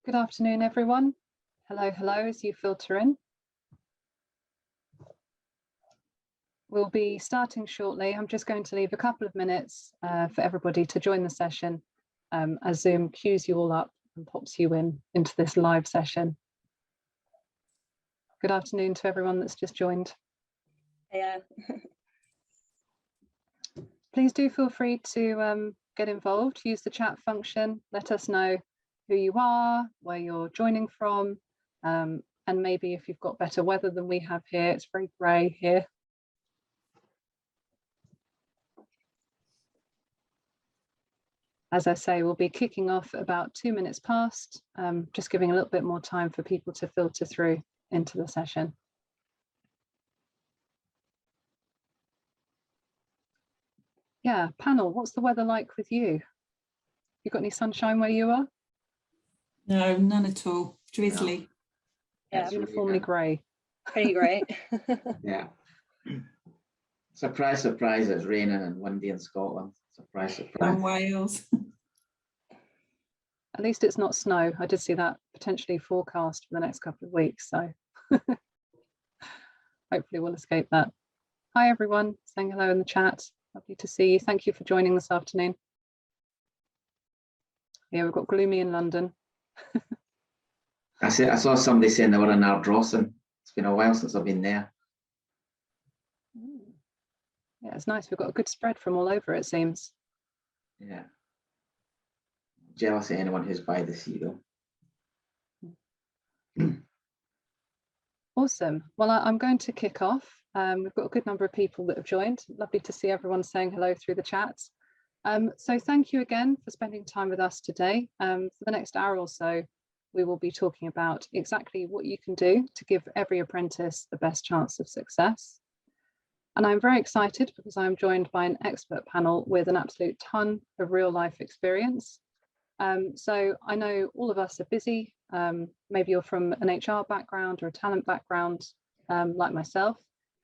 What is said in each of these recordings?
Good afternoon, everyone. Hello, hello, as you filter in. We'll be starting shortly. I'm just going to leave a couple of minutes for everybody to join the session as Zoom queues you all up and pops you into this live session. Good afternoon to everyone that's just joined. Yeah. Please do feel free to get involved, use the chat function, let us know who you are, where you're joining from, and maybe if you've got better weather than we have here. It's very grey here. As I say, we'll be kicking off about 2 minutes past, just giving a little bit more time for people to filter through into the session. Yeah, panel, what's the weather like with you? You got any sunshine where you are? No, none at all. Drizzly. Yeah, uniformly grey. pretty great. Yeah. Surprise, surprise, it's raining and windy in Scotland. Surprise, surprise. From Wales. At least it's not snow. I did see that potentially forecast for the next couple of weeks, so hopefully we'll escape that. Hi everyone, saying hello in the chat. Lovely to see you. Thank you for joining this afternoon. Yeah, we've got gloomy in London. I saw somebody saying they were in Ardrossan. It's been a while since I've been there. Yeah, it's nice. We've got a good spread from all over, it seems. Yeah. Jealous of anyone who's by the sea though. Awesome. Well, I'm going to kick off. We've got a good number of people that have joined. Lovely to see everyone saying hello through the chat. So thank you again for spending time with us today. For the next hour or so, we will be talking about exactly what you can do to give every apprentice the best chance of success. And I'm very excited because I'm joined by an expert panel with an absolute ton of real life experience. So I know all of us are busy. Maybe you're from an HR background or a talent background like myself.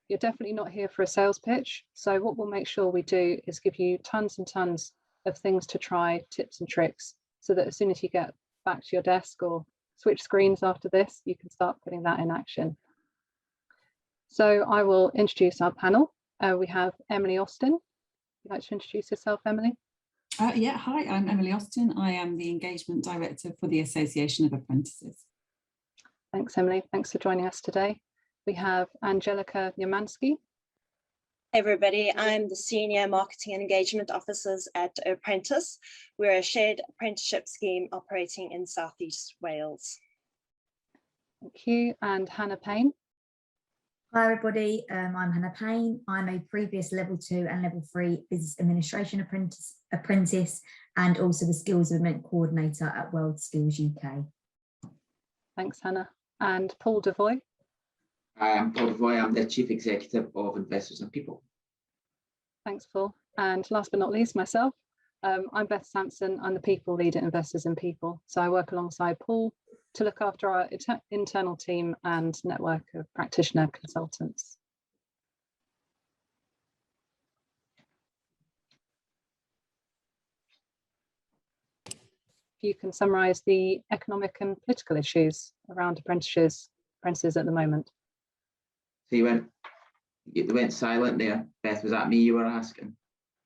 You're definitely not here for a sales pitch. So what we'll make sure we do is give you tons and tons of things to try, tips and tricks, so that as soon as you get back to your desk or switch screens after this, you can start putting that in action. So I will introduce our panel. We have Emily Austin. Would you like to introduce yourself, Emily? Yeah, hi, I'm Emily Austin. I am the Engagement Director for the Association of Apprentices. Thanks, Emily. Thanks for joining us today. We have Angelika Niemanski. Hey everybody, I'm the Senior Marketing and Engagement Officers at Prentis. We're a shared apprenticeship scheme operating in Southeast Wales. Thank you. And Hannah Payne. Hi everybody, I'm Hannah Payne. I'm a previous level 2 and level 3 business administration apprentice and also the skills development coordinator at World Skills UK. Thanks, Hannah. And Paul Devoy. Hi, I'm Paul Devoy. I'm the Chief Executive of Investors and People. Thanks, Paul. And last but not least, myself. I'm Beth Sampson. I'm the People Lead at Investors and People. So I work alongside Paul to look after our internal team and network of practitioner consultants. If you can summarise the economic and political issues around apprentices at the moment. So you went silent there. Beth, was that me you were asking?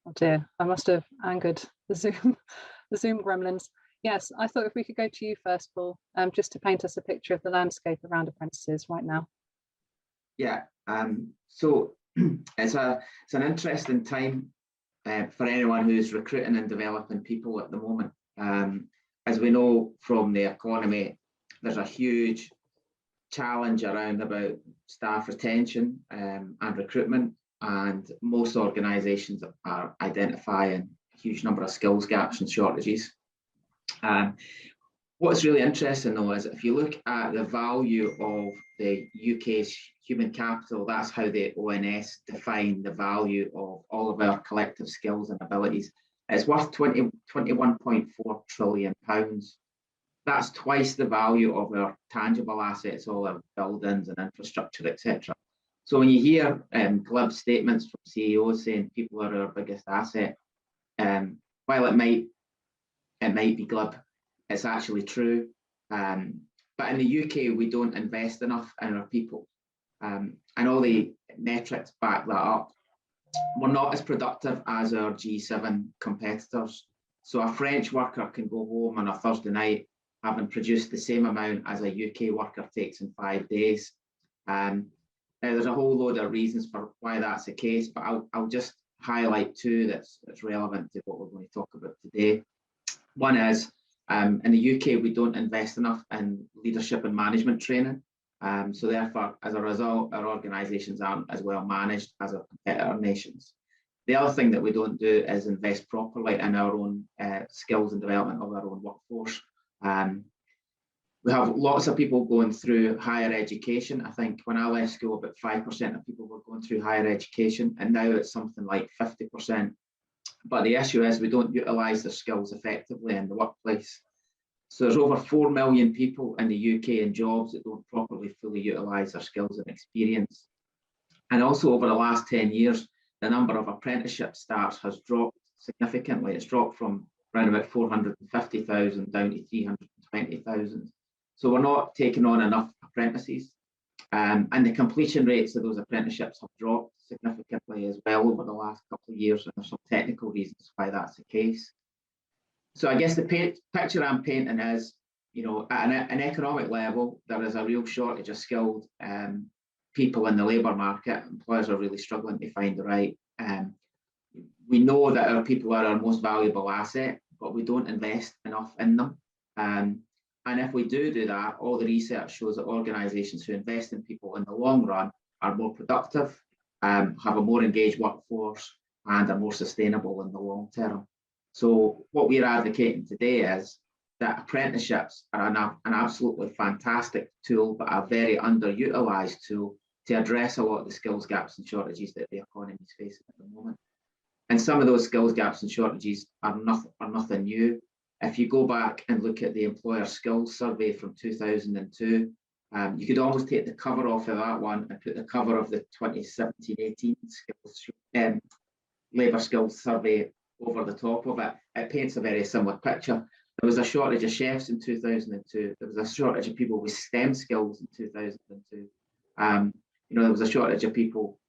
Oh dear, I must have angered the Zoom gremlins. Yes, I thought if we could go to you first, Paul, just to paint us a picture of the landscape around apprentices right now. Yeah, so it's an interesting time for anyone who's recruiting and developing people at the moment. As we know from the economy, there's a huge challenge around about staff retention and recruitment, and most organisations are identifying a huge number of skills gaps and shortages. What's really interesting though is if you look at the value of the UK's human capital, that's how the ONS define the value of all of our collective skills and abilities. It's worth £21.4 trillion. That's twice the value of our tangible assets, all our buildings and infrastructure, etc. So when you hear glib statements from CEOs saying people are our biggest asset, while it might be glib, it's actually true. But in the UK, we don't invest enough in our people. And all the metrics back that up. We're not as productive as our G7 competitors. So a French worker can go home on a Thursday night having produced the same amount as a UK worker takes in 5 days. Now, there's a whole load of reasons for why that's the case, but I'll just highlight two that's relevant to what we're going to talk about today. One is, in the UK, we don't invest enough in leadership and management training. So therefore, as a result, our organisations aren't as well managed as our competitor nations. The other thing that we don't do is invest properly in our own skills and development of our own workforce. We have lots of people going through higher education. I think when I left school, about 5% of people were going through higher education, and now it's something like 50%. But the issue is we don't utilise their skills effectively in the workplace. So there's over 4 million people in the UK in jobs that don't properly fully utilise their skills and experience. And also over the last 10 years, the number of apprenticeship starts has dropped significantly. It's dropped from around about 450,000 down to 320,000. So we're not taking on enough apprentices. And the completion rates of those apprenticeships have dropped significantly as well over the last couple of years. And there's some technical reasons why that's the case. So I guess the picture I'm painting is, you know, at an economic level, there is a real shortage of skilled people in the labour market. Employers are really struggling to find the right. We know that our people are our most valuable asset, but we don't invest enough in them. And if we do that, all the research shows that organisations who invest in people in the long run are more productive, have a more engaged workforce, and are more sustainable in the long term. So what we're advocating today is that apprenticeships are an absolutely fantastic tool, but a very underutilised tool to address a lot of the skills gaps and shortages that the economy is facing at the moment. And some of those skills gaps and shortages are nothing new. If you go back and look at the employer skills survey from 2002, you could almost take the cover off of that one and put the cover of the 2017-18 labour skills survey over the top of it. It paints a very similar picture. There was a shortage of chefs in 2002. There was a shortage of people with STEM skills in 2002. There was a shortage of people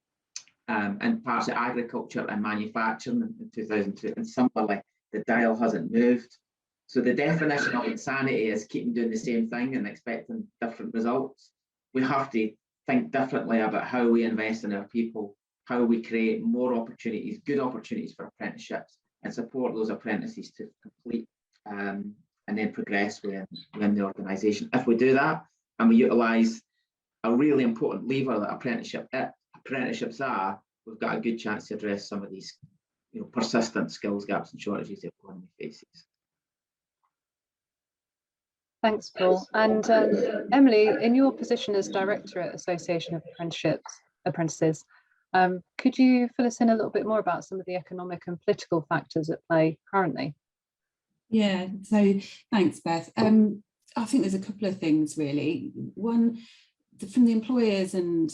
in parts of agriculture and manufacturing in 2002. And similarly, the dial hasn't moved. So the definition of insanity is keeping doing the same thing and expecting different results. We have to think differently about how we invest in our people, how we create more opportunities, good opportunities for apprenticeships, and support those apprentices to complete and then progress within the organisation. If we do that and we utilise a really important lever that apprenticeships are, we've got a good chance to address some of these persistent skills gaps and shortages the economy faces. Thanks, Paul. And Emily, in your position as Director at Association of Apprentices, could you fill us in a little bit more about some of the economic and political factors at play currently? Yeah, so thanks, Beth. I think there's a couple of things really. One, from the employers and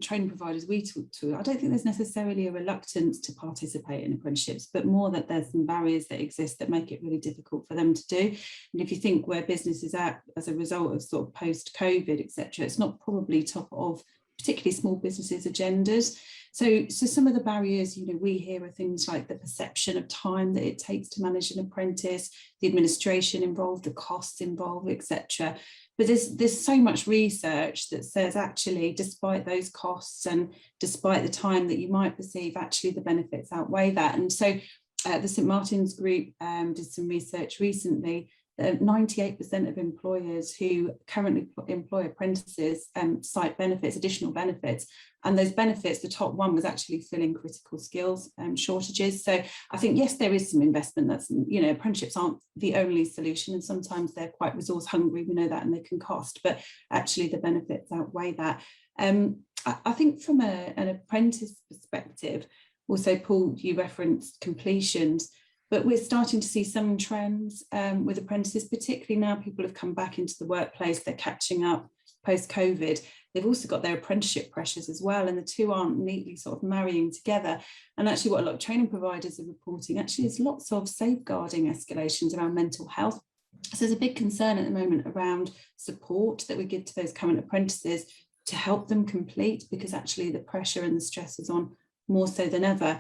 training providers we talk to, I don't think there's necessarily a reluctance to participate in apprenticeships, but more that there's some barriers that exist that make it really difficult for them to do. And if you think where business is at as a result of sort of post-COVID, etc., it's not probably top of particularly small businesses' agendas. So some of the barriers, we hear are things like the perception of time that it takes to manage an apprentice, the administration involved, the costs involved, etc. But there's so much research that says actually, despite those costs and despite the time that you might perceive, actually the benefits outweigh that. And so the St Martin's Group did some research recently. 98% of employers who currently employ apprentices cite benefits, additional benefits, and those benefits, the top one was actually filling critical skills shortages. So I think, yes, there is some investment. That's, apprenticeships aren't the only solution, and sometimes they're quite resource hungry, we know that, and they can cost, but actually the benefits outweigh that. I think from an apprentice perspective, also, Paul, you referenced completions, but we're starting to see some trends with apprentices, particularly now people have come back into the workplace, they're catching up post-COVID. They've also got their apprenticeship pressures as well, and the two aren't neatly sort of marrying together. And actually what a lot of training providers are reporting, actually there's lots of safeguarding escalations around mental health So there's a big concern at the moment around support that we give to those current apprentices to help them complete, because actually the pressure and the stress is on more so than ever.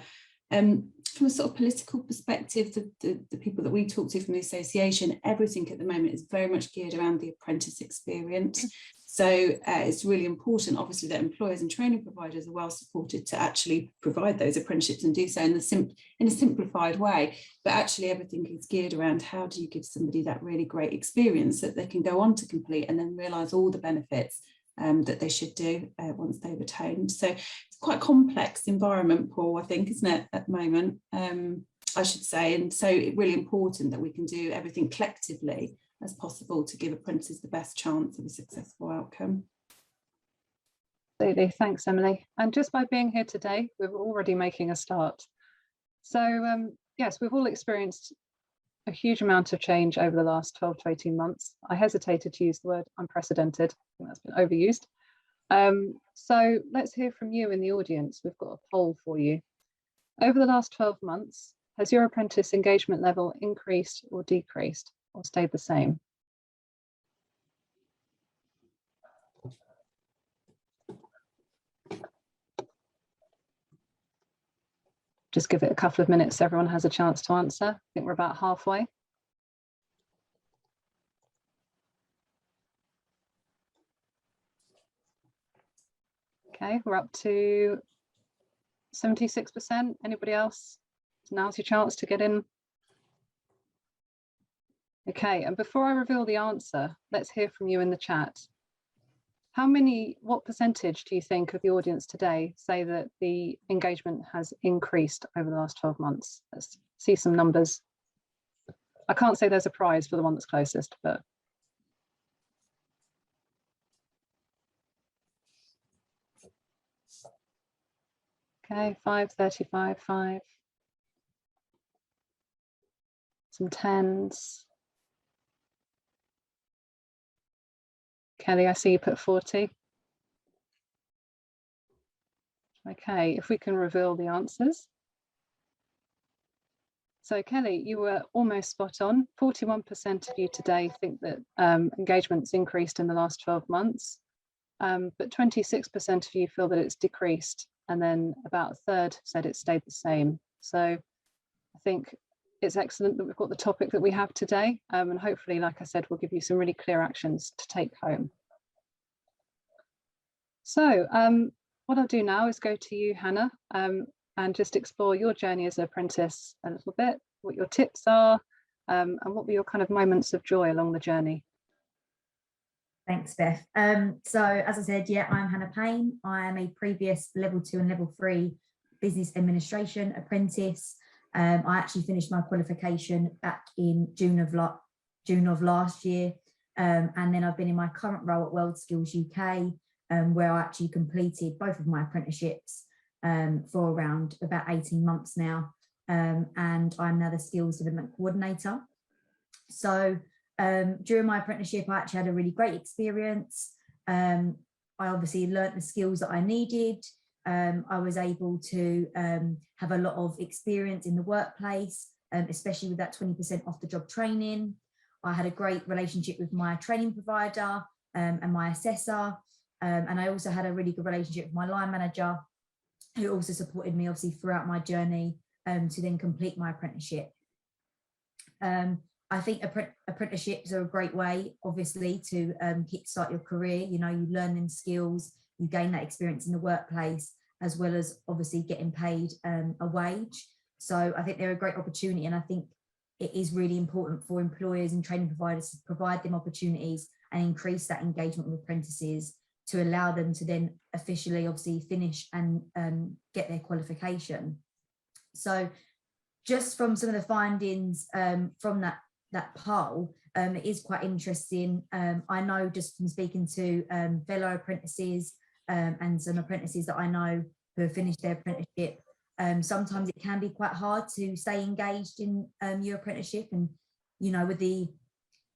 From a sort of political perspective, the people that we talk to from the association, everything at the moment is very much geared around the apprentice experience. So it's really important, obviously, that employers and training providers are well supported to actually provide those apprenticeships and do so in a simplified way. But actually everything is geared around how do you give somebody that really great experience that they can go on to complete and then realise all the benefits that they should do once they've attained. So it's quite a complex environment, Paul, I think, isn't it, at the moment, I should say. And so it's really important that we can do everything collectively as possible to give apprentices the best chance of a successful outcome. Absolutely, thanks, Emily. And just by being here today, we're already making a start. So yes, we've all experienced a huge amount of change over the last 12 to 18 months. I hesitated to use the word unprecedented. I think that's been overused. So let's hear from you in the audience. We've got a poll for you. Over the last 12 months, has your apprentice engagement level increased or decreased or stayed the same? Just give it a couple of minutes so everyone has a chance to answer. I think we're about halfway. Okay, we're up to 76%. Anybody else? Now's your chance to get in. Okay, and before I reveal the answer, let's hear from you in the chat. What percentage do you think of the audience today say that the engagement has increased over the last 12 months? Let's see some numbers. I can't say there's a prize for the one that's closest, but. Okay, 5, 35, 5. Some 10s. Kelly, I see you put 40. Okay, if we can reveal the answers. So Kelly, you were almost spot on. 41% of you today think that engagement's increased in the last 12 months, but 26% of you feel that it's decreased, and then about a third said it stayed the same. So I think it's excellent that we've got the topic that we have today, and hopefully, like I said, we'll give you some really clear actions to take home. So what I'll do now is go to you, Hannah, and just explore your journey as an apprentice a little bit, what your tips are, and what were your kind of moments of joy along the journey. Thanks, Beth. So as I said, yeah, I'm Hannah Payne. I am a previous level 2 and level 3 business administration apprentice. I actually finished my qualification back in June of last year. And then I've been in my current role at World Skills UK, where I actually completed both of my apprenticeships for around about 18 months now. And I'm now the skills development coordinator. So during my apprenticeship, I actually had a really great experience. I obviously learnt the skills that I needed. I was able to have a lot of experience in the workplace, especially with that 20% off the job training. I had a great relationship with my training provider and my assessor. And I also had a really good relationship with my line manager, who also supported me obviously throughout my journey to then complete my apprenticeship. I think apprenticeships are a great way, obviously, to kickstart your career. You know, you learn them skills, you gain that experience in the workplace, as well as obviously getting paid a wage. So I think they're a great opportunity, and I think it is really important for employers and training providers to provide them opportunities and increase that engagement with apprentices to allow them to then officially obviously finish and get their qualification. So just from some of the findings from that poll, it is quite interesting. I know just from speaking to fellow apprentices and some apprentices that I know who have finished their apprenticeship, sometimes it can be quite hard to stay engaged in your apprenticeship, and you know, with the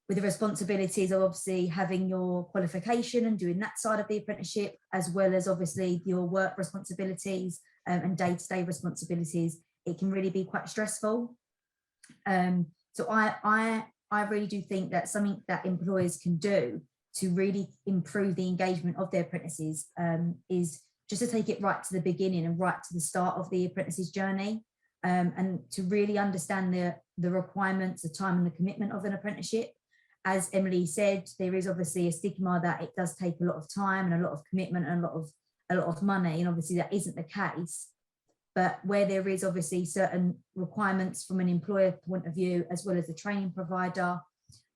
responsibilities of obviously having your qualification and doing that side of the apprenticeship, as well as obviously your work responsibilities and day-to-day responsibilities, it can really be quite stressful. So I I really do think that something that employers can do to really improve the engagement of their apprentices is just to take it right to the beginning and right to the start of the apprentice's journey, and to really understand the requirements, the time and the commitment of an apprenticeship. As Emily said, there is obviously a stigma that it does take a lot of time and a lot of commitment and a lot of money, and obviously that isn't the case. But where there is obviously certain requirements from an employer point of view, as well as the training provider,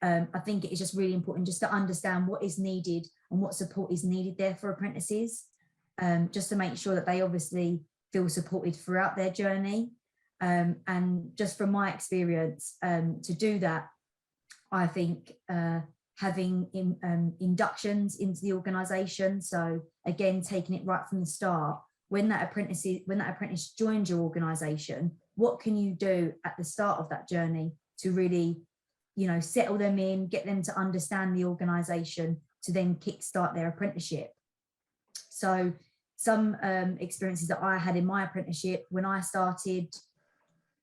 I think it is just really important just to understand what is needed and what support is needed there for apprentices, just to make sure that they obviously feel supported throughout their journey. And just from my experience, to do that, I think having inductions into the organisation, so again, taking it right from the start, when that apprentice joins your organisation, what can you do at the start of that journey to really, you know, settle them in, get them to understand the organisation, to then kickstart their apprenticeship. So some experiences that I had in my apprenticeship, when I started,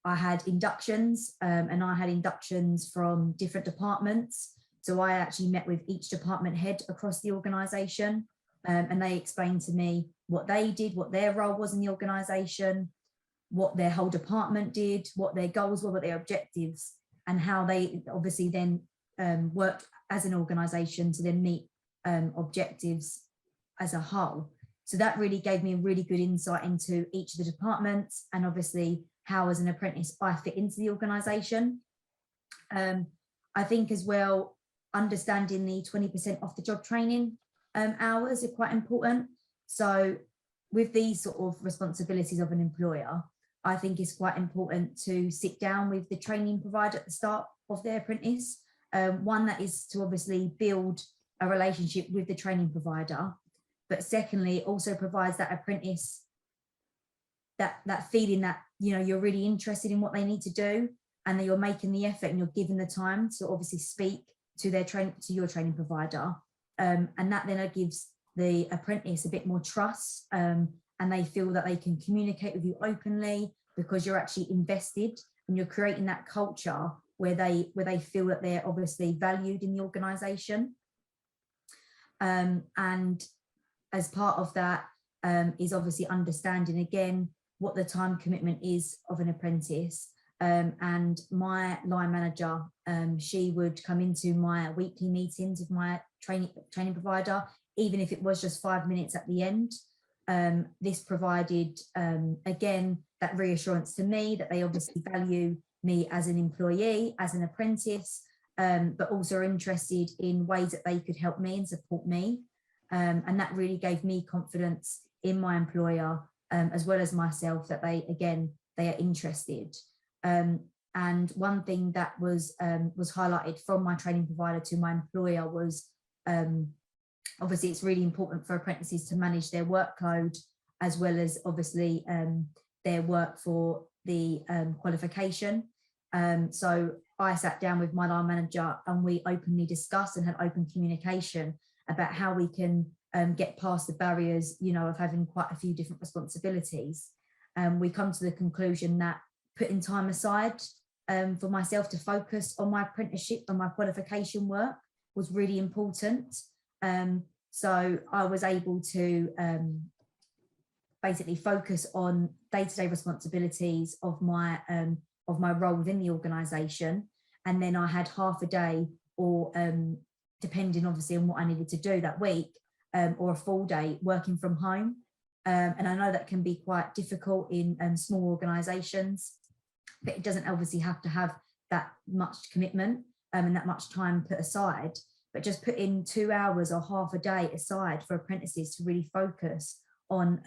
I had inductions, and I had inductions from different departments. So I actually met with each department head across the organisation, and they explained to me what they did, what their role was in the organisation, what their whole department did, what their goals were, what their objectives, and how they obviously then worked as an organisation to then meet objectives as a whole. So that really gave me a really good insight into each of the departments, and obviously how as an apprentice I fit into the organisation. I think as well, understanding the 20% off the job training hours are quite important. So with these sort of responsibilities of an employer, I think it's quite important to sit down with the training provider at the start of their apprentice. One, that is to obviously build a relationship with the training provider, but secondly, it also provides that apprentice that feeling that, you know, you're really interested in what they need to do, and that you're making the effort and you're giving the time to obviously speak to your training provider, and that then gives the apprentice a bit more trust, and they feel that they can communicate with you openly because you're actually invested and you're creating that culture where they feel that they're obviously valued in the organisation. And as part of that is obviously understanding again what the time commitment is of an apprentice. And my line manager, she would come into my weekly meetings with my training provider, even if it was just 5 minutes at the end. This provided, again, that reassurance to me that they obviously value me as an employee, as an apprentice, but also are interested in ways that they could help me and support me. And that really gave me confidence in my employer, as well as myself, that they are interested. And one thing that was highlighted from my training provider to my employer was, obviously it's really important for apprentices to manage their workload, as well as obviously their work for the qualification. So I sat down with my line manager and we openly discussed and had open communication about how we can get past the barriers, you know, of having quite a few different responsibilities. We come to the conclusion that putting time aside for myself to focus on my apprenticeship and my qualification work was really important. So I was able to basically focus on day-to-day responsibilities of my role within the organisation, and then I had half a day, or depending obviously on what I needed to do that week, or a full day working from home. And I know that can be quite difficult in small organisations, but it doesn't obviously have to have that much commitment and that much time put aside. But just put in 2 hours or half a day aside for apprentices to really focus on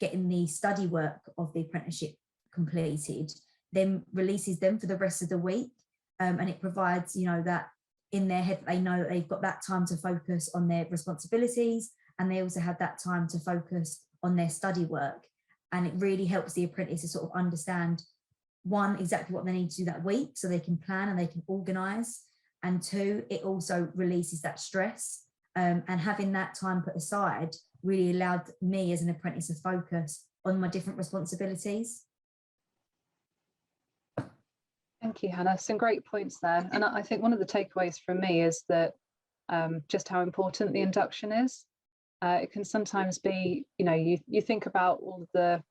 getting the study work of the apprenticeship completed, then releases them for the rest of the week. And it provides, you know, that in their head, they know that they've got that time to focus on their responsibilities, and they also have that time to focus on their study work. And it really helps the apprentice to sort of understand, one, exactly what they need to do that week so they can plan and they can organise. And two, it also releases that stress. And having that time put aside really allowed me as an apprentice to focus on my different responsibilities. Thank you, Hannah. Some great points there. And I think one of the takeaways from me is that just how important the induction is. It can sometimes be, you know, you think about all the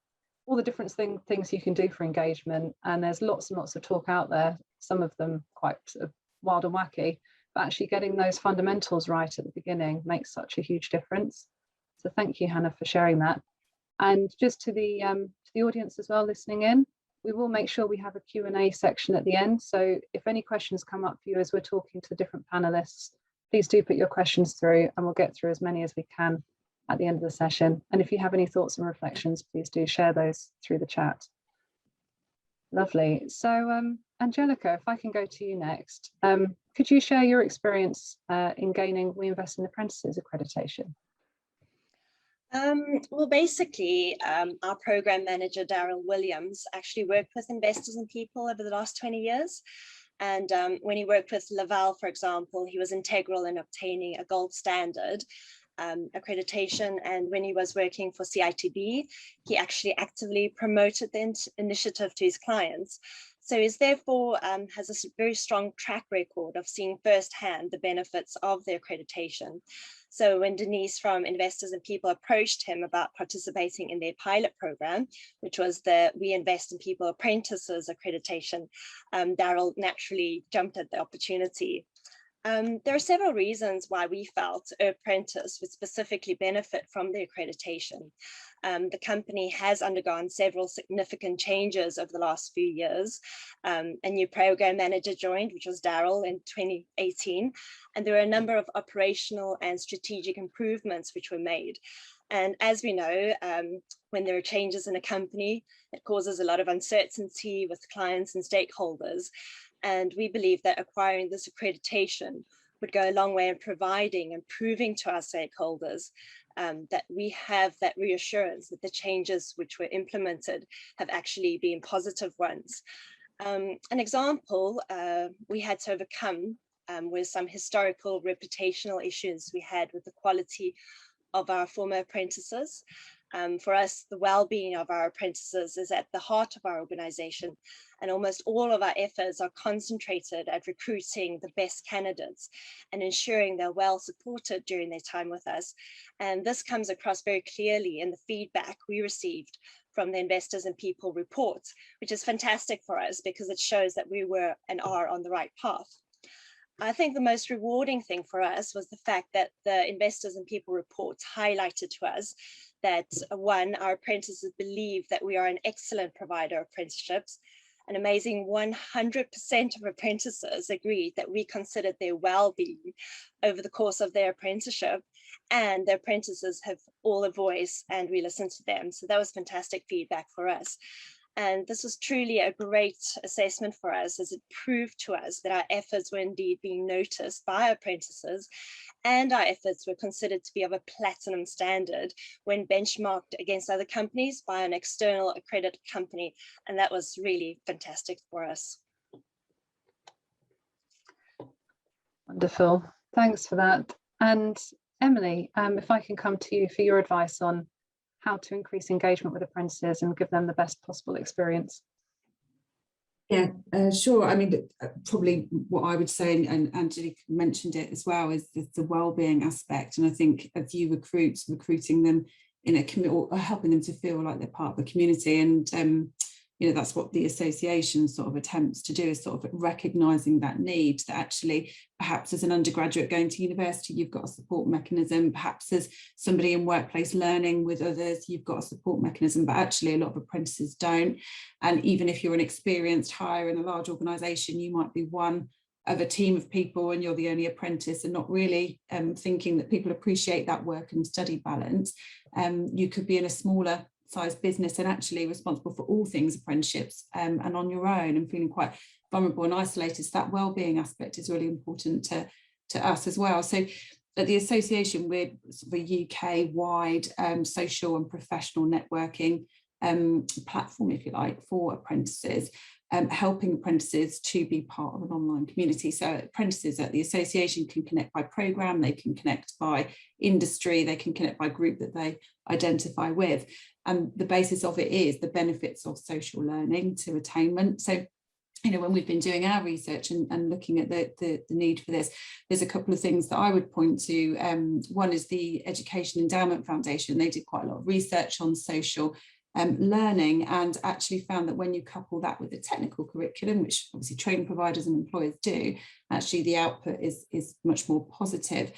different things you can do for engagement, and there's lots and lots of talk out there, some of them quite sort of wild and wacky, but actually getting those fundamentals right at the beginning makes such a huge difference. So thank you, Hannah, for sharing that. And just to the audience as well listening in, we will make sure we have a Q&A section at the end. So if any questions come up for you as we're talking to the different panelists, please do put your questions through and we'll get through as many as we can at the end of the session. And if you have any thoughts and reflections, please do share those through the chat. Lovely. So Angelika, if I can go to you next, could you share your experience in gaining We Invest in Apprentices accreditation? Well, basically, our program manager, Daryl Williams, actually worked with Investors and People over the last 20 years. And when he worked with Laval, for example, he was integral in obtaining a gold standard accreditation. And when he was working for CITB, he actually actively promoted the initiative to his clients. So he therefore has a very strong track record of seeing firsthand the benefits of the accreditation. So when Denise from Investors and People approached him about participating in their pilot program, which was the We Invest in People Apprentices Accreditation, Daryl naturally jumped at the opportunity. There are several reasons why we felt Apprentice would specifically benefit from the accreditation. The company has undergone several significant changes over the last few years. A new program manager joined, which was Daryl in 2018, and there were a number of operational and strategic improvements which were made. And as we know, when there are changes in a company, it causes a lot of uncertainty with clients and stakeholders. And we believe that acquiring this accreditation would go a long way in providing and proving to our stakeholders that we have that reassurance that the changes which were implemented have actually been positive ones. An example we had to overcome was some historical reputational issues we had with the quality of our former apprentices. For us, the well-being of our apprentices is at the heart of our organization, and almost all of our efforts are concentrated at recruiting the best candidates and ensuring they're well supported during their time with us. And this comes across very clearly in the feedback we received from the Investors and People reports, which is fantastic for us because it shows that we were and are on the right path. I think the most rewarding thing for us was the fact that the Investors and People reports highlighted to us that, one, our apprentices believe that we are an excellent provider of apprenticeships. An amazing 100% of apprentices agreed that we considered their well-being over the course of their apprenticeship, and the apprentices have all a voice and we listen to them. So that was fantastic feedback for us. And this was truly a great assessment for us, as it proved to us that our efforts were indeed being noticed by our apprentices, and our efforts were considered to be of a platinum standard when benchmarked against other companies by an external accredited company. And that was really fantastic for us. Wonderful. Thanks for that. And Emily, if I can come to you for your advice on how to increase engagement with apprentices and give them the best possible experience. Yeah, sure. I mean, probably what I would say, and Angelika mentioned it as well, is the well-being aspect. And I think as you recruiting them in a community, or helping them to feel like they're part of the community. And you know, that's what the association sort of attempts to do, is sort of recognising that need, that actually perhaps as an undergraduate going to university, you've got a support mechanism, perhaps as somebody in workplace learning with others, you've got a support mechanism, but actually a lot of apprentices don't. And even if you're an experienced hire in a large organisation, you might be one of a team of people and you're the only apprentice, and not really thinking that people appreciate that work and study balance. You could be in a smaller size business and actually responsible for all things apprenticeships and on your own, and feeling quite vulnerable and isolated. So that well-being aspect is really important to us as well. So at the association, we're sort of a UK-wide social and professional networking platform, if you like, for apprentices, helping apprentices to be part of an online community. So apprentices at the association can connect by programme, they can connect by industry, they can connect by group that they identify with. And the basis of it is the benefits of social learning to attainment. So when we've been doing our research and looking at the need for this, there's a couple of things that I would point to. One is the Education Endowment Foundation. They did quite a lot of research on social learning, and actually found that when you couple that with the technical curriculum, which obviously training providers and employers do, actually the output is much more positive.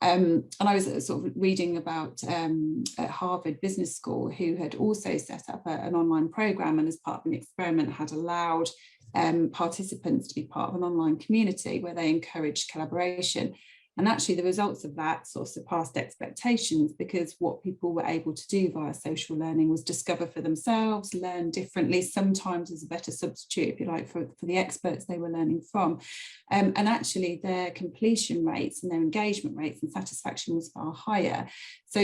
And I was sort of reading about at Harvard Business School, who had also set up an online program, and as part of an experiment had allowed participants to be part of an online community where they encouraged collaboration. And actually the results of that sort of surpassed expectations, because what people were able to do via social learning was discover for themselves, learn differently, sometimes as a better substitute, if you like, for the experts they were learning from. And actually their completion rates and their engagement rates and satisfaction was far higher. So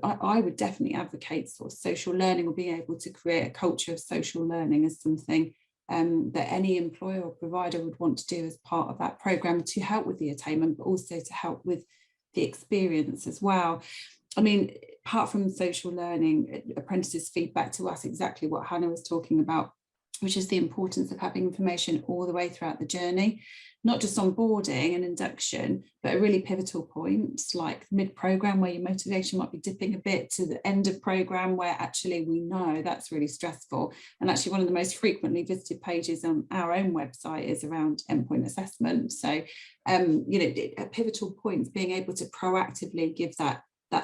I would definitely advocate sort of social learning, or being able to create a culture of social learning as something that any employer or provider would want to do as part of that programme, to help with the attainment, but also to help with the experience as well. I mean, apart from social learning, apprentices feedback to us exactly what Hannah was talking about, which is the importance of having information all the way throughout the journey, not just onboarding and induction, but at really pivotal points like mid-programme, where your motivation might be dipping a bit, to the end of programme where actually we know that's really stressful. And actually one of the most frequently visited pages on our own website is around endpoint assessment. So, at pivotal points, being able to proactively give that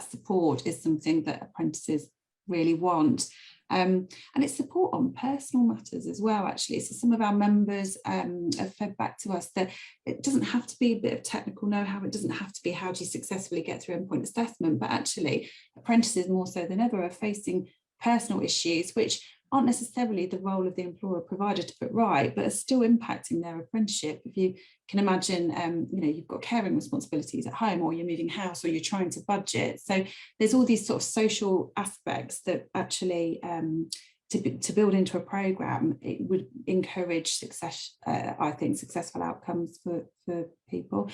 support is something that apprentices really want. And it's support on personal matters as well, actually. So some of our members have fed back to us that it doesn't have to be a bit of technical know-how, it doesn't have to be how do you successfully get through endpoint assessment, but actually apprentices more so than ever are facing personal issues which aren't necessarily the role of the employer provider to put right, but are still impacting their apprenticeship. If you can imagine, you've got caring responsibilities at home, or you're moving house, or you're trying to budget. So there's all these sort of social aspects that actually, to build into a programme, it would encourage success, I think, successful outcomes for people.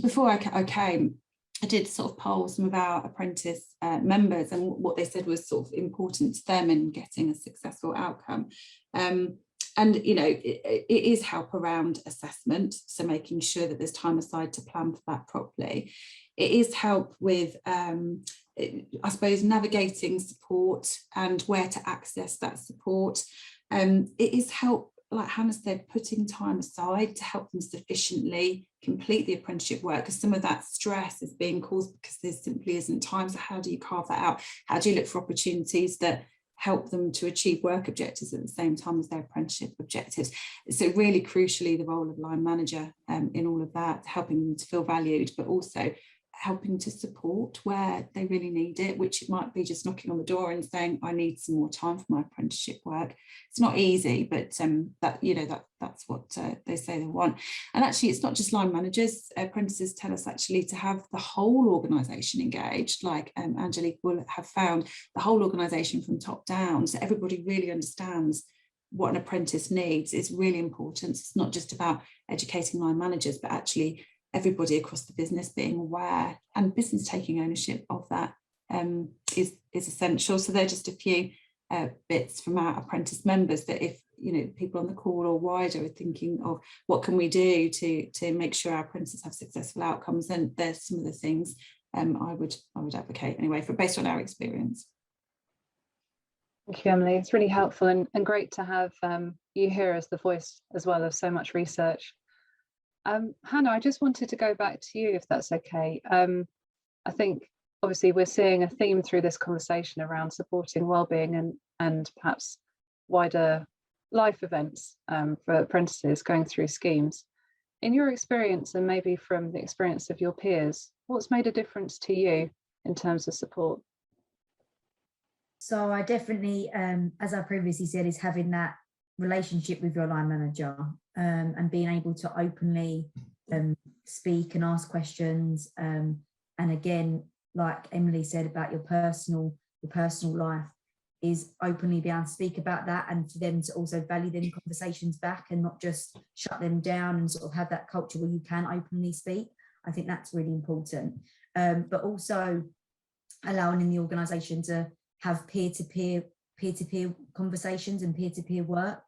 Before I came, I did sort of poll some of our apprentice members, and what they said was sort of important to them in getting a successful outcome. And, it is help around assessment, so making sure that there's time aside to plan for that properly. It is help with, I suppose, navigating support and where to access that support. It is help, like Hannah said, putting time aside to help them sufficiently complete the apprenticeship work, because some of that stress is being caused because there simply isn't time. So how do you carve that out? How do you look for opportunities that help them to achieve work objectives at the same time as their apprenticeship objectives? So really crucially, the role of line manager in all of that, helping them to feel valued, but also helping to support where they really need it, which it might be just knocking on the door and saying, I need some more time for my apprenticeship work. It's not easy, but that's what they say they want. And actually, it's not just line managers. Apprentices tell us actually to have the whole organisation engaged, like Angelika will have found, the whole organisation from top down, so everybody really understands what an apprentice needs. Is really important. It's not just about educating line managers, but actually everybody across the business being aware, and business taking ownership of that is essential. So they're just a few bits from our apprentice members that, if people on the call or wider are thinking of what can we do to make sure our apprentices have successful outcomes, then there's some of the things I would advocate anyway, based on our experience. Thank you, Emily. It's really helpful and great to have you here as the voice as well of so much research. Hannah, I just wanted to go back to you, if that's okay. I think obviously we're seeing a theme through this conversation around supporting wellbeing and perhaps wider life events for apprentices going through schemes. In your experience, and maybe from the experience of your peers, what's made a difference to you in terms of support? So I definitely, as I previously said, is having that relationship with your line manager, and being able to openly speak and ask questions, and again, like Emily said about your personal life, is openly be able to speak about that, and for them to also value them conversations back and not just shut them down, and sort of have that culture where you can openly speak. I think that's really important, but also allowing in the organisation to have peer-to-peer conversations and peer-to-peer work.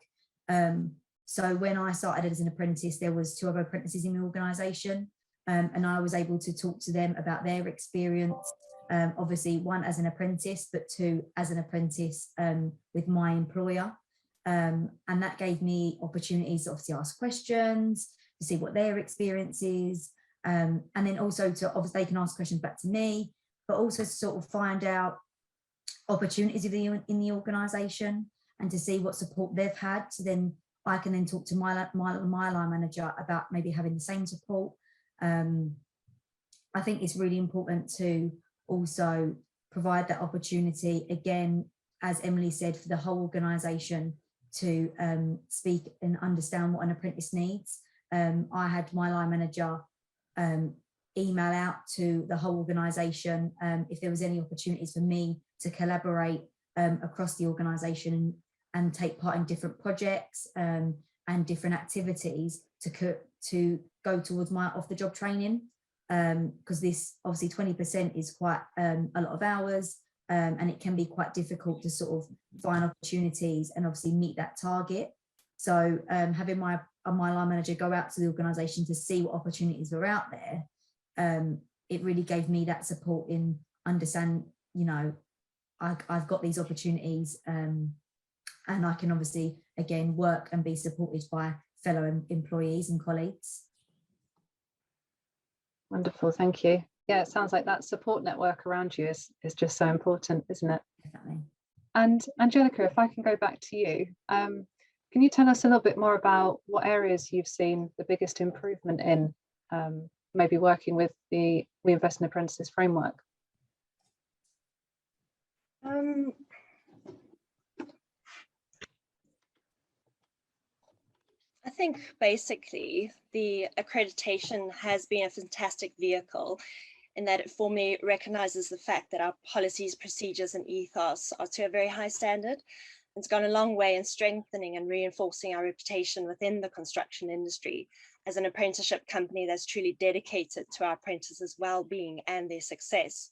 So when I started as an apprentice, there was 2 other apprentices in the organisation, and I was able to talk to them about their experience. Obviously, 1 as an apprentice, but 2 as an apprentice with my employer. And that gave me opportunities to obviously ask questions, to see what their experience is, and then also to obviously they can ask questions back to me, but also to sort of find out opportunities in the organisation and to see what support they've had. So then I can then talk to my line manager about maybe having the same support. I think it's really important to also provide that opportunity, again, as Emily said, for the whole organisation to speak and understand what an apprentice needs. I had my line manager email out to the whole organisation if there was any opportunities for me to collaborate across the organisation and take part in different projects and different activities to go towards my off-the-job training, because this obviously 20% is quite a lot of hours, and it can be quite difficult to sort of find opportunities and obviously meet that target. So having my line manager go out to the organisation to see what opportunities were out there, it really gave me that support in understand, you know, I've got these opportunities, and I can obviously again work and be supported by fellow employees and colleagues. Wonderful, thank you. Yeah, it sounds like that support network around you is just so important, isn't it? Definitely. And Angelika, if I can go back to you, can you tell us a little bit more about what areas you've seen the biggest improvement in, maybe working with the We Invest in Apprentices framework? I think basically the accreditation has been a fantastic vehicle in that it formally recognizes the fact that our policies, procedures, and ethos are to a very high standard. It's gone a long way in strengthening and reinforcing our reputation within the construction industry as an apprenticeship company that's truly dedicated to our apprentices' well-being and their success.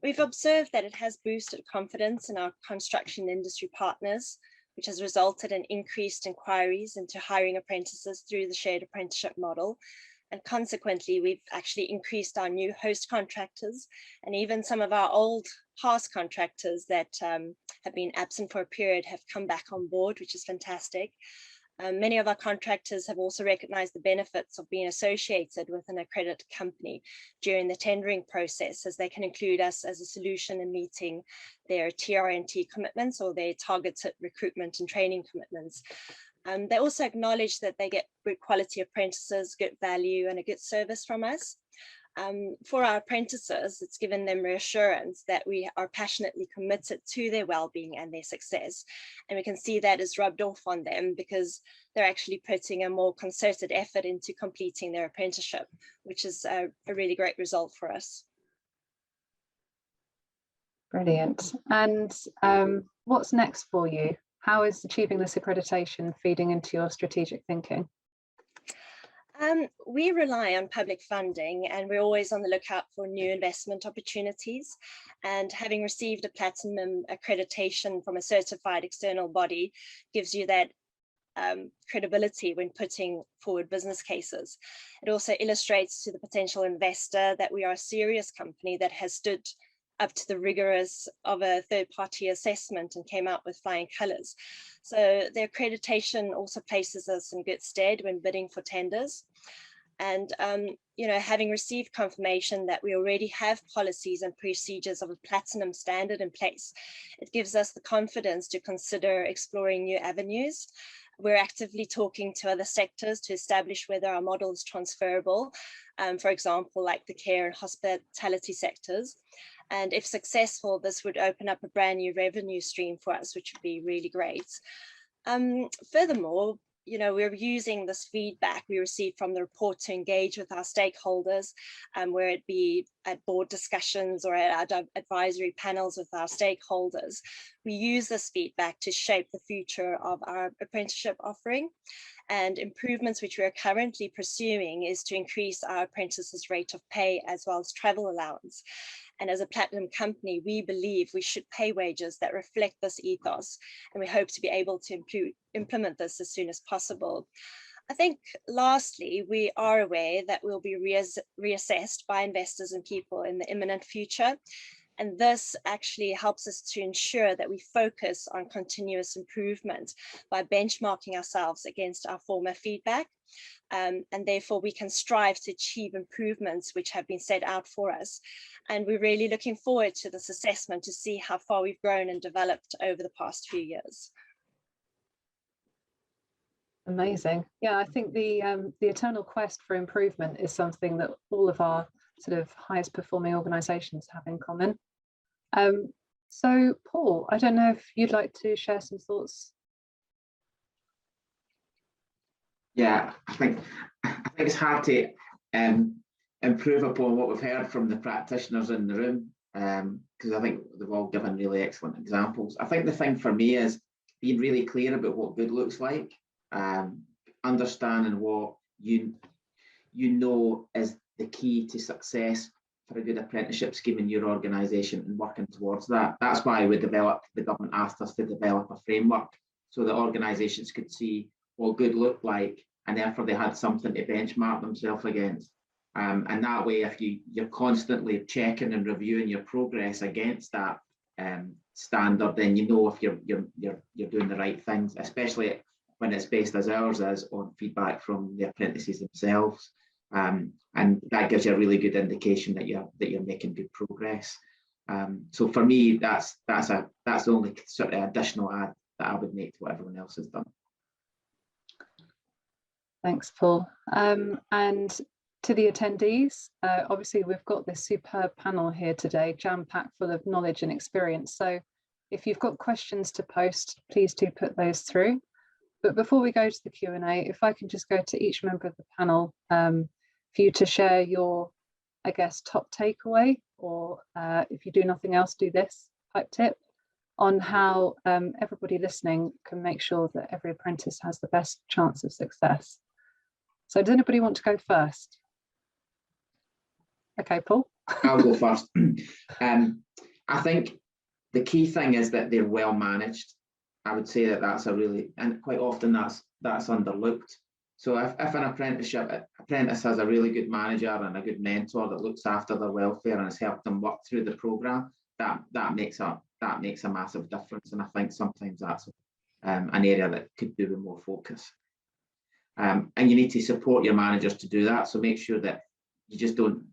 We've observed that it has boosted confidence in our construction industry partners, which has resulted in increased inquiries into hiring apprentices through the shared apprenticeship model. And consequently, we've actually increased our new host contractors, and even some of our old past contractors that have been absent for a period have come back on board, which is fantastic. Many of our contractors have also recognized the benefits of being associated with an accredited company during the tendering process, as they can include us as a solution in meeting their TRNT commitments or their targeted recruitment and training commitments. They also acknowledge that they get good quality apprentices, good value, and a good service from us. For our apprentices, it's given them reassurance that we are passionately committed to their well-being and their success. And we can see that is rubbed off on them because they're actually putting a more concerted effort into completing their apprenticeship, which is a really great result for us. Brilliant. And what's next for you? How is achieving this accreditation feeding into your strategic thinking? We rely on public funding, and we're always on the lookout for new investment opportunities. And having received a platinum accreditation from a certified external body gives you that credibility when putting forward business cases. It also illustrates to the potential investor that we are a serious company that has stood up to the rigorous of a third-party assessment and came out with flying colors. So the accreditation also places us in good stead when bidding for tenders. And, you know, having received confirmation that we already have policies and procedures of a platinum standard in place, it gives us the confidence to consider exploring new avenues. We're actively talking to other sectors to establish whether our model is transferable, for example, like the care and hospitality sectors. And if successful, this would open up a brand new revenue stream for us, which would be really great. Furthermore, you know, we're using this feedback we received from the report to engage with our stakeholders, where it be at board discussions or at our advisory panels with our stakeholders. We use this feedback to shape the future of our apprenticeship offering. And improvements which we are currently pursuing is to increase our apprentices' rate of pay as well as travel allowance. And as a platinum company, we believe we should pay wages that reflect this ethos. And we hope to be able to implement this as soon as possible. I think lastly, we are aware that we'll be reassessed by investors and people in the imminent future. And this actually helps us to ensure that we focus on continuous improvement by benchmarking ourselves against our former feedback. And therefore we can strive to achieve improvements which have been set out for us. And we're really looking forward to this assessment to see how far we've grown and developed over the past few years. Amazing. Yeah, I think the eternal quest for improvement is something that all of our sort of highest performing organisations have in common. So Paul, I don't know if you'd like to share some thoughts. Yeah, I think it's hard to improve upon what we've heard from the practitioners in the room, because I think they've all given really excellent examples. I think the thing for me is being really clear about what good looks like, understanding what you know is the key to success for a good apprenticeship scheme in your organisation and working towards that. That's why the government asked us to develop a framework so that organisations could see what good looked like, and therefore they had something to benchmark themselves against. And that way, if you're constantly checking and reviewing your progress against that standard, then you know if you're doing the right things, especially when it's based as ours is on feedback from the apprentices themselves. And that gives you a really good indication that you're making good progress. So for me, that's the only sort of additional add that I would make to what everyone else has done. Thanks, Paul. And to the attendees, obviously we've got this superb panel here today, jam-packed full of knowledge and experience. So if you've got questions to post, please do put those through. But before we go to the Q&A, if I can just go to each member of the panel for you to share your, I guess, top takeaway, or if you do nothing else, do this type tip on how everybody listening can make sure that every apprentice has the best chance of success. So does anybody want to go first? Okay, Paul. I'll go first. I think the key thing is that they're well managed. I would say that that's a really, and quite often that's underlooked. So if an apprentice has a really good manager and a good mentor that looks after their welfare and has helped them work through the programme, that makes a massive difference. And I think sometimes that's an area that could do with more focus. And you need to support your managers to do that. So make sure that you just don't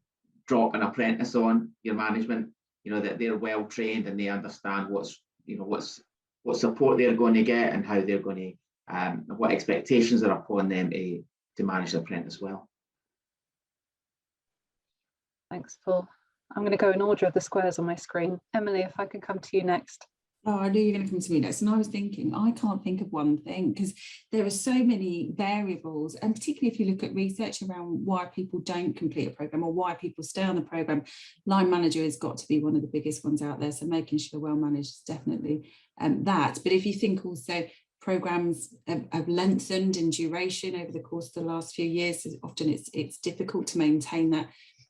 drop an apprentice on your management, that they're well trained and they understand what support they're going to get and how they're going to, what expectations are upon them to manage the apprentice well. Thanks, Paul. I'm going to go in order of the squares on my screen. Emily, if I can come to you next. Oh, I knew you were going to come to me next. And I was thinking, I can't think of one thing because there are so many variables. And particularly if you look at research around why people don't complete a programme or why people stay on the programme, line manager has got to be one of the biggest ones out there. So making sure well managed is definitely that. But if you think also programmes have lengthened in duration over the course of the last few years, so often it's difficult to maintain that,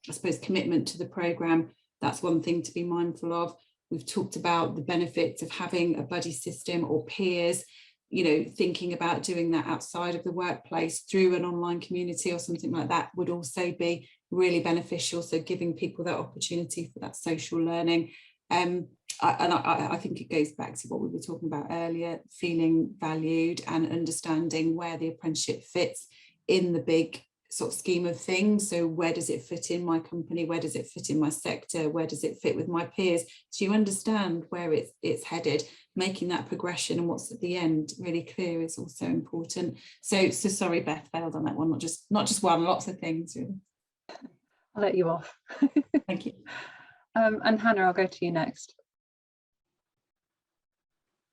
I suppose, commitment to the programme. That's one thing to be mindful of. We've talked about the benefits of having a buddy system or peers, thinking about doing that outside of the workplace through an online community or something like that would also be really beneficial. So giving people that opportunity for that social learning. I think it goes back to what we were talking about earlier, feeling valued and understanding where the apprenticeship fits in the big sort of scheme of things. So where does it fit in my company? Where does it fit in my sector? Where does it fit with my peers? So you understand where it's headed, making that progression and what's at the end really clear is also important. So sorry, Beth, failed on that one, not just one, lots of things really. I'll let you off. Thank you. And Hannah, I'll go to you next.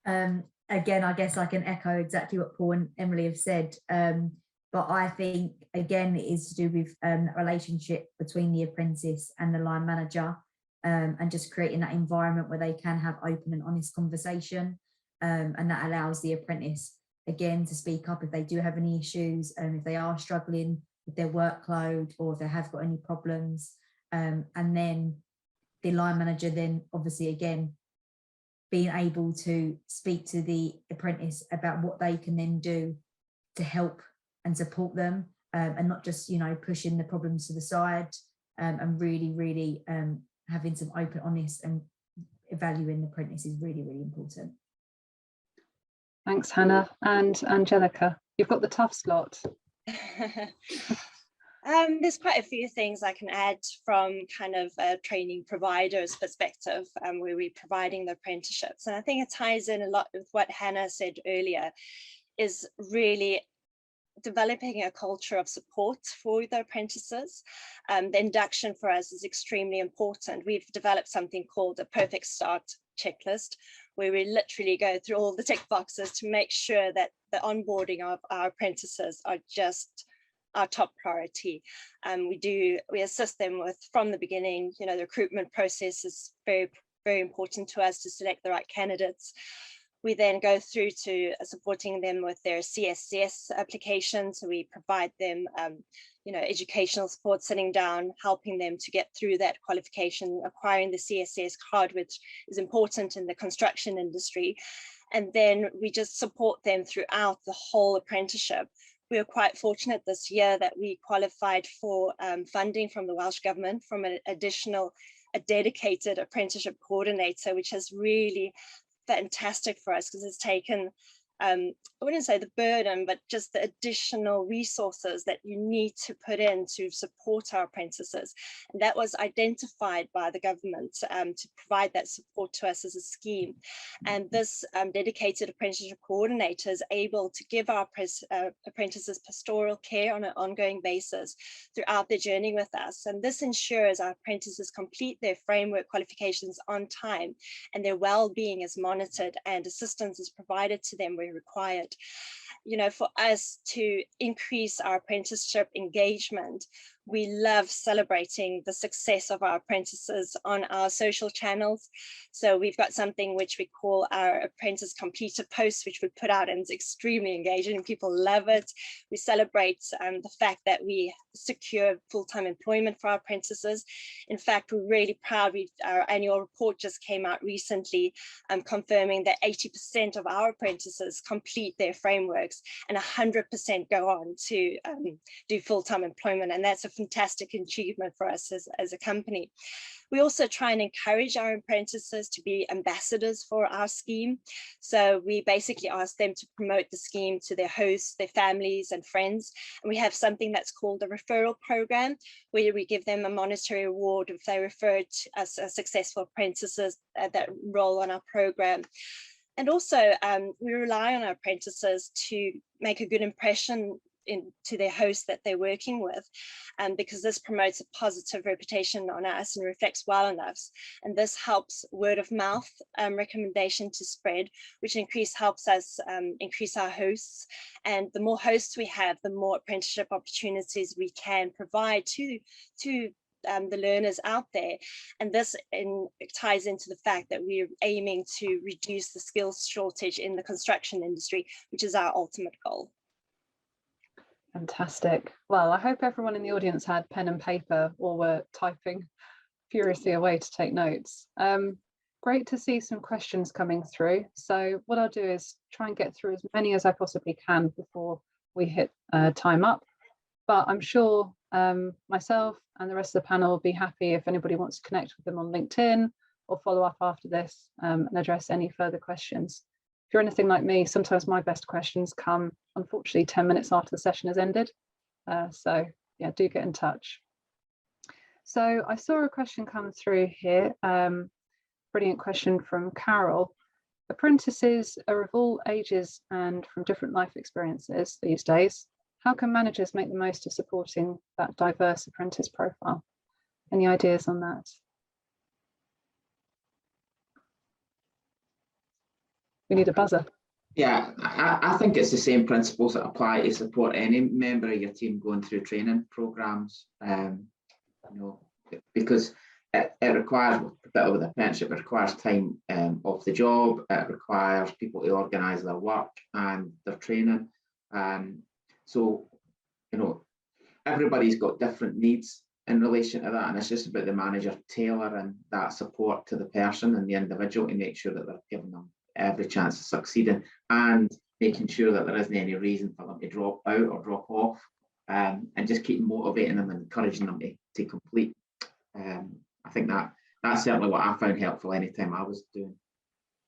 Again, I guess I can echo exactly what Paul and Emily have said. But I think, again, it is to do with relationship between the apprentice and the line manager, and just creating that environment where they can have open and honest conversation. And that allows the apprentice, again, to speak up if they do have any issues, and if they are struggling with their workload or if they have got any problems. And then the line manager then obviously again being able to speak to the apprentice about what they can then do to help and support them, and not just, you know, pushing the problems to the side, and really having some open, honest and valuing the apprentice is really important. Thanks, Hannah. And Angelika, you've got the tough slot. There's quite a few things I can add from kind of a training provider's perspective, where we're providing the apprenticeships. And I think it ties in a lot with what Hannah said earlier, is really developing a culture of support for the apprentices. The induction for us is extremely important. We've developed something called a perfect start checklist, where we literally go through all the tick boxes to make sure that the onboarding of our apprentices are just our top priority. We assist them with, from the beginning, you know, the recruitment process is very important to us to select the right candidates. We then go through to supporting them with their CSCS application. So we provide them, you know, educational support, sitting down, helping them to get through that qualification, acquiring the CSCS card, which is important in the construction industry. And then we just support them throughout the whole apprenticeship. We were quite fortunate this year that we qualified for funding from the Welsh Government from a dedicated apprenticeship coordinator, which has really fantastic for us, because it's taken, I wouldn't say the burden, but just the additional resources that you need to put in to support our apprentices. And that was identified by the government to provide that support to us as a scheme. And this dedicated apprenticeship coordinator is able to give our apprentices pastoral care on an ongoing basis throughout their journey with us. And this ensures our apprentices complete their framework qualifications on time, and their well-being is monitored and assistance is provided to them where required. You know, for us to increase our apprenticeship engagement, we love celebrating the success of our apprentices on our social channels. So we've got something which we call our apprentice completed post, which we put out, and it's extremely engaging. People love it. We celebrate the fact that we secure full-time employment for our apprentices. In fact, we're really proud. Our annual report just came out recently, confirming that 80% of our apprentices complete their frameworks and 100% go on to do full-time employment. And that's a fantastic achievement for us as a company. We also try and encourage our apprentices to be ambassadors for our scheme. So we basically ask them to promote the scheme to their hosts, their families and friends. And we have something that's called a referral program, where we give them a monetary reward if they refer to us as successful apprentices that enroll on our program. And also we rely on our apprentices to make a good impression to their hosts that they're working with, because this promotes a positive reputation on us and reflects well on us. And this helps word of mouth recommendation to spread, which helps us increase our hosts. And the more hosts we have, the more apprenticeship opportunities we can provide to the learners out there. And this ties into the fact that we're aiming to reduce the skills shortage in the construction industry, which is our ultimate goal. Fantastic. Well, I hope everyone in the audience had pen and paper or were typing furiously away to take notes. Great to see some questions coming through. So what I'll do is try and get through as many as I possibly can before we hit time up. But I'm sure myself and the rest of the panel will be happy if anybody wants to connect with them on LinkedIn or follow up after this and address any further questions. If you're anything like me, sometimes my best questions come, unfortunately, 10 minutes after the session has ended. So yeah, do get in touch. So I saw a question come through here. Brilliant question from Carol. Apprentices are of all ages and from different life experiences these days. How can managers make the most of supporting that diverse apprentice profile? Any ideas on that? We need a buzzer. Yeah, I think it's the same principles that apply to support any member of your team going through training programs. You know, because it requires, particularly with apprenticeship, it requires time off the job. It requires people to organise their work and their training. So, you know, everybody's got different needs. in relation to that, and it's just about the manager tailoring that support to the person and the individual to make sure that they're giving them every chance of succeeding, and making sure that there isn't any reason for them to drop out or drop off, and just keep motivating them and encouraging them to complete. I think that's certainly what I found helpful anytime I was doing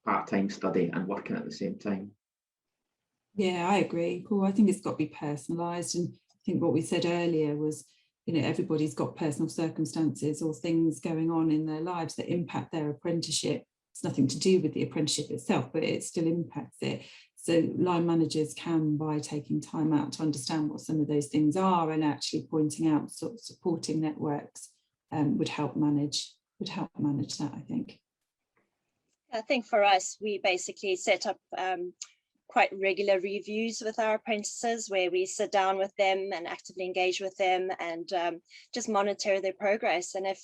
part-time study and working at the same time. Yeah, I agree, Paul. I think it's got to be personalised, and I think what we said earlier was, everybody's got personal circumstances or things going on in their lives that impact their apprenticeship. It's nothing to do with the apprenticeship itself, but it still impacts it. So line managers can, by taking time out to understand what some of those things are and actually pointing out sort of supporting networks, would help manage that, I think. I think for us, we basically set up quite regular reviews with our apprentices, where we sit down with them and actively engage with them and just monitor their progress. And if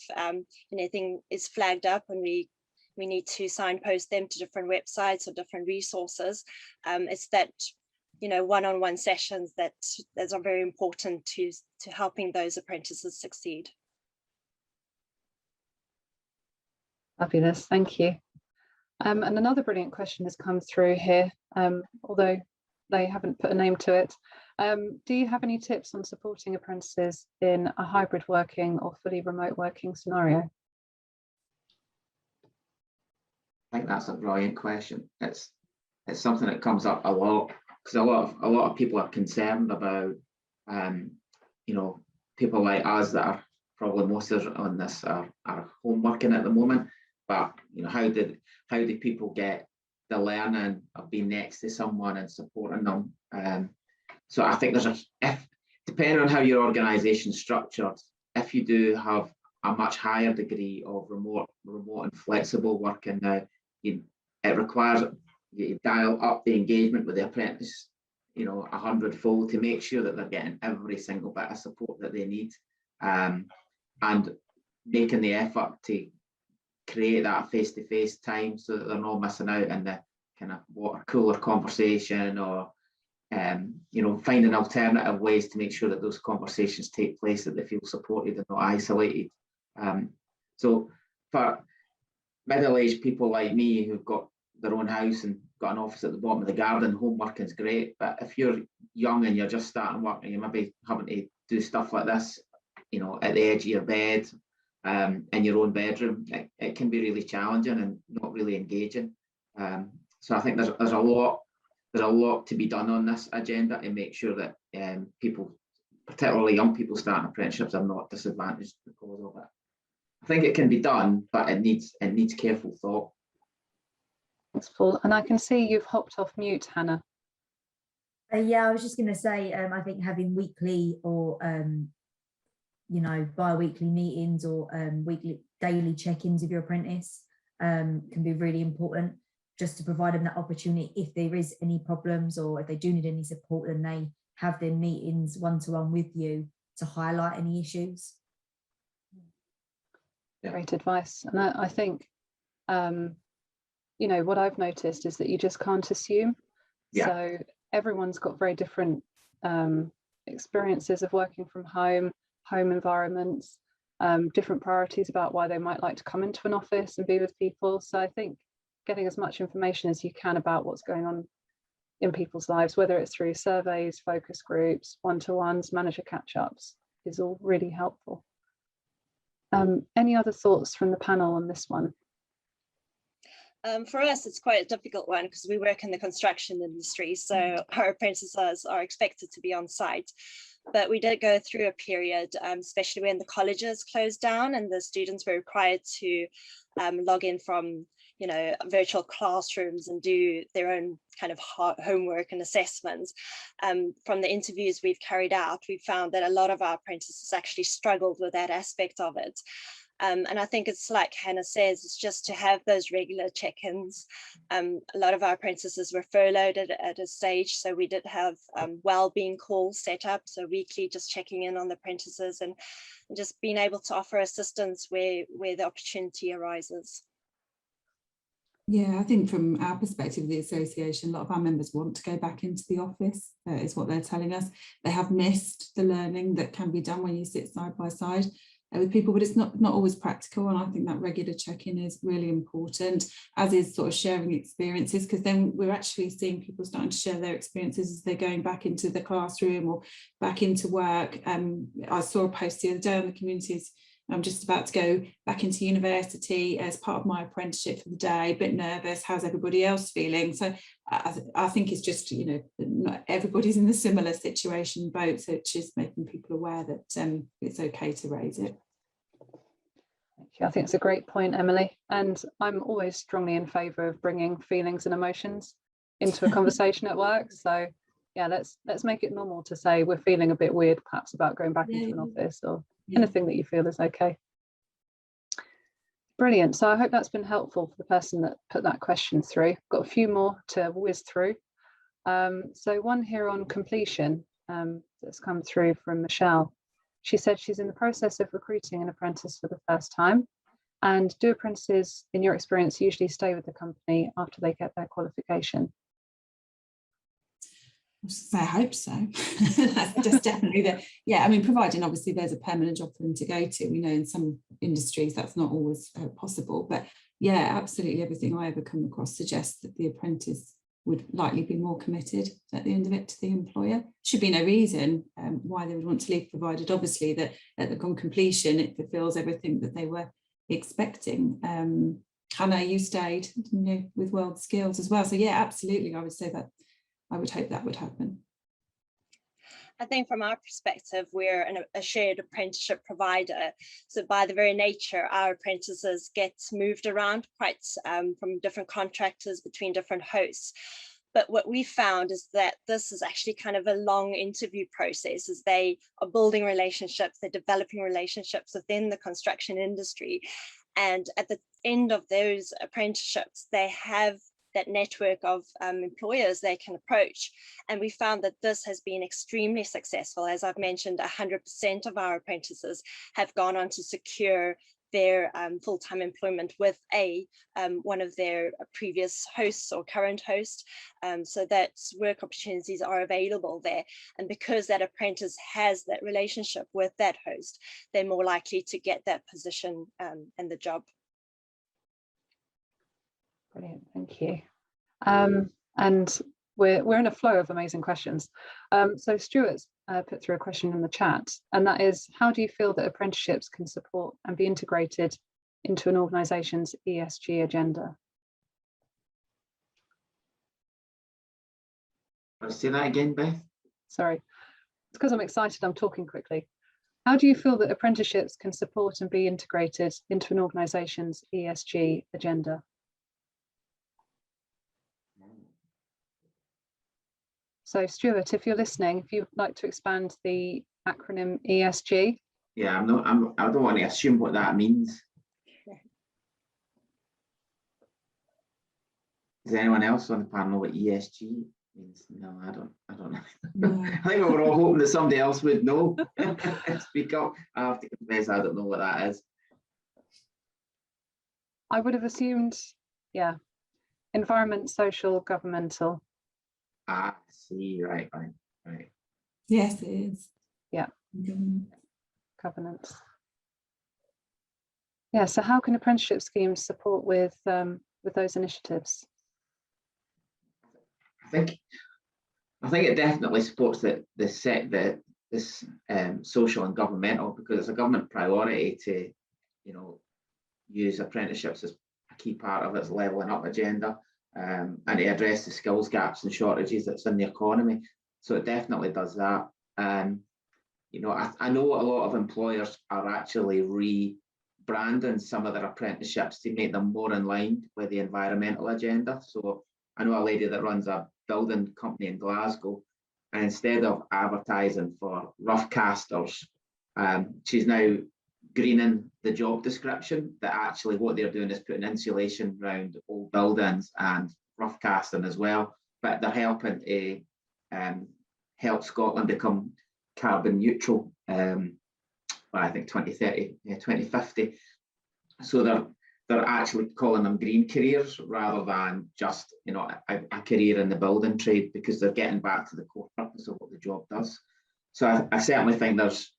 anything is flagged up and we need to signpost them to different websites or different resources, it's that one-on-one sessions that are very important to helping those apprentices succeed. Fabulous, thank you. And another brilliant question has come through here, although they haven't put a name to it. Do you have any tips on supporting apprentices in a hybrid working or fully remote working scenario? I think that's a brilliant question. It's something that comes up a lot, because a lot of people are concerned about, people like us that are probably most of us on this are home working at the moment. But how do people get the learning of being next to someone and supporting them? So I think depending on how your organisation is structured, if you do have a much higher degree of remote and flexible working now, it requires you dial up the engagement with the apprentice, 100-fold, to make sure that they're getting every single bit of support that they need, and making the effort to create that face-to-face time so that they're not missing out in the kind of water cooler conversation, or finding alternative ways to make sure that those conversations take place, that they feel supported and not isolated. So for middle-aged people like me who've got their own house and got an office at the bottom of the garden, home working's great. But if you're young and you're just starting work and you maybe having to do stuff like this, at the edge of your bed, in your own bedroom, it can be really challenging and not really engaging. So I think there's a lot to be done on this agenda to make sure that people, particularly young people starting apprenticeships, are not disadvantaged because of it. I think it can be done, but it needs careful thought. Thanks, Paul. And I can see you've hopped off mute, Hannah. Yeah, I was just going to say, I think having weekly or bi-weekly meetings or daily check-ins of your apprentice can be really important, just to provide them that opportunity if there is any problems or if they do need any support, then they have their meetings one-to-one with you to highlight any issues. Great advice. And I think what I've noticed is that you just can't assume. Yeah. So everyone's got very different experiences of working from home environments, different priorities about why they might like to come into an office and be with people. So I think getting as much information as you can about what's going on in people's lives, whether it's through surveys, focus groups, one-to-ones, manager catch-ups, is all really helpful. Any other thoughts from the panel on this one? For us, it's quite a difficult one because we work in the construction industry, so our apprentices are expected to be on site. But we did go through a period, especially when the colleges closed down and the students were required to log in from virtual classrooms and do their own kind of homework and assessments. From the interviews we've carried out, we found that a lot of our apprentices actually struggled with that aspect of it. And I think it's like Hannah says, it's just to have those regular check-ins. A lot of our apprentices were furloughed at a stage, so we did have well-being calls set up, so weekly just checking in on the apprentices and just being able to offer assistance where the opportunity arises. Yeah, I think from our perspective, the association, a lot of our members want to go back into the office, is what they're telling us. They have missed the learning that can be done when you sit side by side. with people, but it's not always practical. And I think that regular check-in is really important, as is sort of sharing experiences, because then we're actually seeing people starting to share their experiences as they're going back into the classroom or back into work. I saw a post the other day on the communities. I'm just about to go back into university as part of my apprenticeship for the day, a bit nervous, how's everybody else feeling? So I think it's just, you know, not everybody's in a similar situation, boat, so it's just making people aware that it's okay to raise it. I think it's a great point, Emily, and I'm always strongly in favour of bringing feelings and emotions into a conversation at work. So yeah, let's make it normal to say we're feeling a bit weird perhaps about going back into an office, or anything that you feel is okay. Brilliant. So I hope that's been helpful for the person that put that question through. Got a few more to whiz through. So one here on completion that's come through from Michelle. She said she's in the process of recruiting an apprentice for the first time. And do apprentices, in your experience, usually stay with the company after they get their qualification? I hope so. That's just definitely that. Yeah, I mean, providing obviously there's a permanent job for them to go to. We know in some industries that's not always possible, but yeah, absolutely everything I ever come across suggests that the apprentice would likely be more committed at the end of it to the employer. Should be no reason why they would want to leave, provided obviously that at the completion it fulfills everything that they were expecting. Hannah, you stayed, you know, with World Skills as well. So yeah, absolutely, I would say that. I would hope that would happen. I think from our perspective, we're a shared apprenticeship provider. So by the very nature, our apprentices get moved around quite from different contractors between different hosts. But what we found is that this is actually kind of a long interview process, as they are building relationships, they're developing relationships within the construction industry. And at the end of those apprenticeships, they have that network of employers they can approach. And we found that this has been extremely successful. As I've mentioned, 100% of our apprentices have gone on to secure their full-time employment with one of their previous hosts or current host, so that work opportunities are available there. And because that apprentice has that relationship with that host, they're more likely to get that position and the job. Brilliant, thank you. And we're in a flow of amazing questions. So Stuart's put through a question in the chat, and that is, how do you feel that apprenticeships can support and be integrated into an organisation's ESG agenda? I'll say that again, Beth. Sorry, it's because I'm excited, I'm talking quickly. How do you feel that apprenticeships can support and be integrated into an organisation's ESG agenda? So Stuart, if you're listening, if you'd like to expand the acronym ESG. Yeah, I don't want to assume what that means. Does anyone else on the panel know what ESG means? No, I don't know. No. I think we were all hoping that somebody else would know. Speak up. I have to confess, I don't know what that is. I would have assumed, yeah, environment, social, governmental. Ah, I see, right. Yes, it is. Yeah. Governance. Yeah, so how can apprenticeship schemes support with those initiatives? I think it definitely supports this social and governmental, because it's a government priority to, you know, use apprenticeships as a key part of its levelling up agenda. And to address the skills gaps and shortages that's in the economy. So it definitely does that. You know, I know a lot of employers are actually rebranding some of their apprenticeships to make them more in line with the environmental agenda. So I know a lady that runs a building company in Glasgow, and instead of advertising for rough casters, she's now greening the job description, that actually what they're doing is putting insulation around old buildings and rough casting as well, but they're helping to help Scotland become carbon neutral by I think 2030, 2050. So they're actually calling them green careers rather than just, you know, a career in the building trade, because they're getting back to the core purpose of what the job does. So I certainly think there's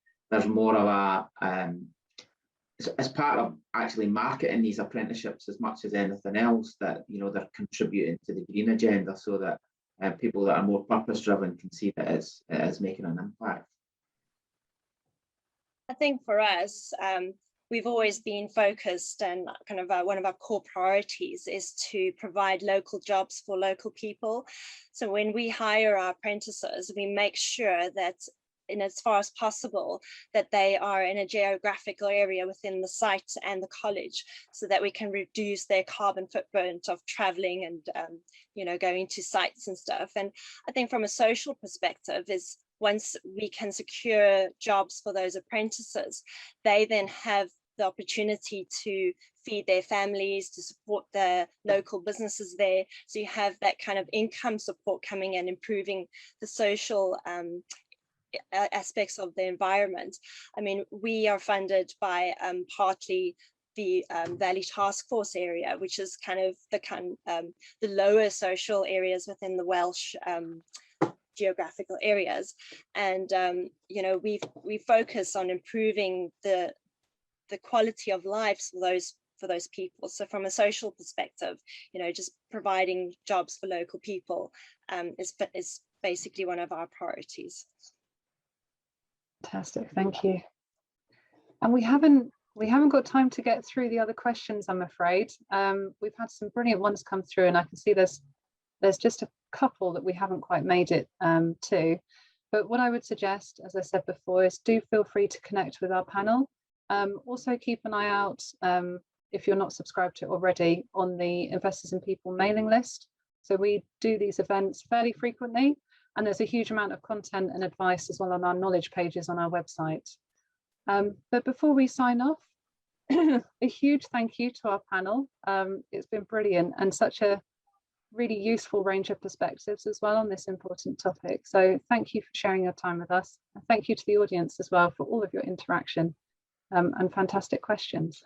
more of as part of actually marketing these apprenticeships as much as anything else, that they're contributing to the green agenda, so that people that are more purpose driven can see that it is making an impact. I think for us, we've always been focused, and kind of one of our core priorities is to provide local jobs for local people. So when we hire our apprentices, we make sure that, in as far as possible, that they are in a geographical area within the site and the college, so that we can reduce their carbon footprint of traveling and going to sites and stuff. And I think from a social perspective is, once we can secure jobs for those apprentices, they then have the opportunity to feed their families, to support the local businesses there. So you have that kind of income support coming and improving the social aspects of the environment. I mean, we are funded by partly the Valley Task Force area, which is kind of the lower social areas within the Welsh geographical areas. And we focus on improving the quality of lives for those people. So from a social perspective, just providing jobs for local people is basically one of our priorities. Fantastic, thank you. And we haven't got time to get through the other questions, I'm afraid. We've had some brilliant ones come through, and I can see there's just a couple that we haven't quite made it to. But what I would suggest, as I said before, is do feel free to connect with our panel. Also keep an eye out, if you're not subscribed to it already, on the Investors in People mailing list. So we do these events fairly frequently, and there's a huge amount of content and advice as well on our knowledge pages on our website. But before we sign off, a huge thank you to our panel. It's been brilliant, and such a really useful range of perspectives as well on this important topic. So thank you for sharing your time with us. And thank you to the audience as well for all of your interaction and fantastic questions.